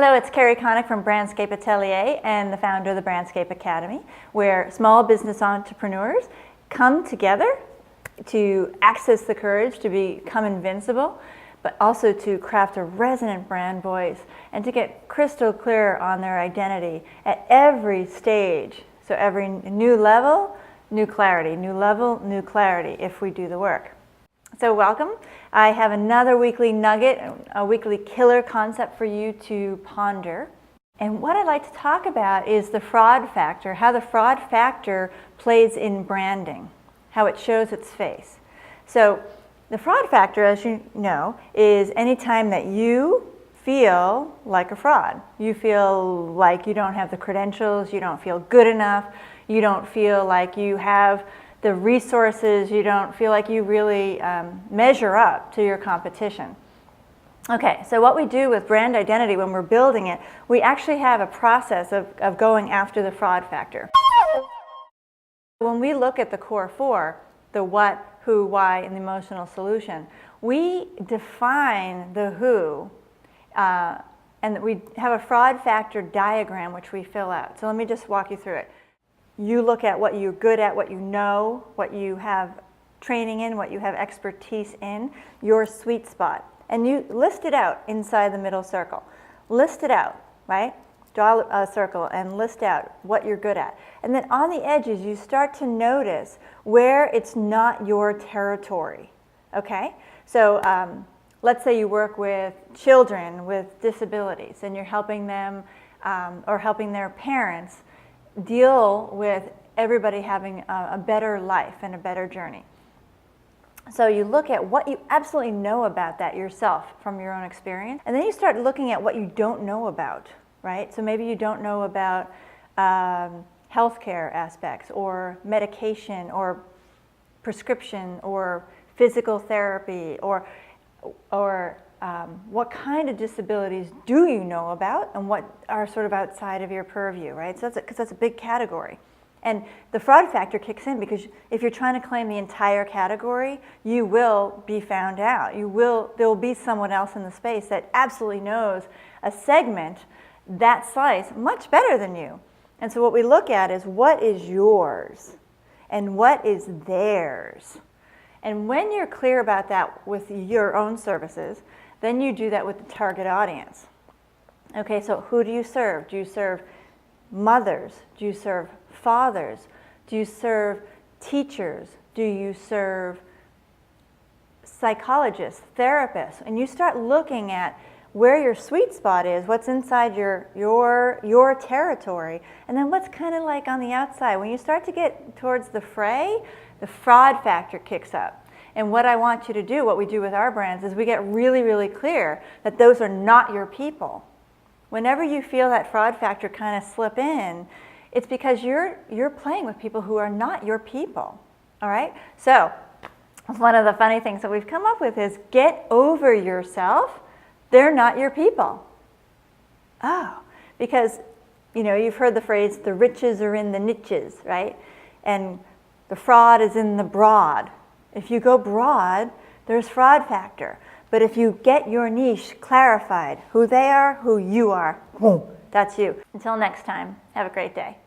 Hello, it's Carrie Connick from Brandscape Atelier and the founder of the Brandscape Academy, where small business entrepreneurs come together to access the courage to become invincible, but also to craft a resonant brand voice and to get crystal clear on their identity at every stage. So every new level, new clarity, new level, new clarity if we do the work. So welcome. I have another weekly nugget, a weekly killer concept for you to ponder. And what I'd like to talk about is the fraud factor, how the fraud factor plays in branding, how it shows its face. So the fraud factor, as you know, is any time that you feel like a fraud. You feel like you don't have the credentials, you don't feel good enough, you don't feel like you have the resources, you don't feel like you really measure up to your competition. Okay, so what we do with brand identity when we're building it, we actually have a process of going after the fraud factor. When we look at the core four, the what, who, why, and the emotional solution, we define the who, and we have a fraud factor diagram which we fill out. So let me just walk you through it. You look at what you're good at, what you know, what you have training in, what you have expertise in, your sweet spot. And you list it out inside the middle circle. List it out, right? Draw a circle and list out what you're good at. And then on the edges, you start to notice where it's not your territory, okay? So let's say you work with children with disabilities and you're helping them or helping their parents deal with everybody having a better life and a better journey. So you look at what you absolutely know about that yourself from your own experience, and then you start looking at what you don't know about, right? So maybe you don't know about healthcare aspects or medication or prescription or physical therapy or what kind of disabilities do you know about and what are sort of outside of your purview, right? So because that's a big category. And the fraud factor kicks in because if you're trying to claim the entire category, you will be found out. There will be someone else in the space that absolutely knows a segment, that slice, much better than you. And so what we look at is what is yours and what is theirs. And when you're clear about that with your own services, then you do that with the target audience. Okay, so who do you serve? Do you serve mothers? Do you serve fathers? Do you serve teachers? Do you serve psychologists, therapists? And you start looking at where your sweet spot is, what's inside your territory, and then what's kind of like on the outside. When you start to get towards the fray, the fraud factor kicks up. And what I want you to do, what we do with our brands, is we get really, really clear that those are not your people. Whenever you feel that fraud factor kind of slip in, it's because you're playing with people who are not your people. All right? So one of the funny things that we've come up with is get over yourself. They're not your people. Oh, because you've heard the phrase, the riches are in the niches, right? And the fraud is in the broad. If you go broad, there's fraud factor. But if you get your niche clarified, who they are, who you are, boom, that's you. Until next time, have a great day.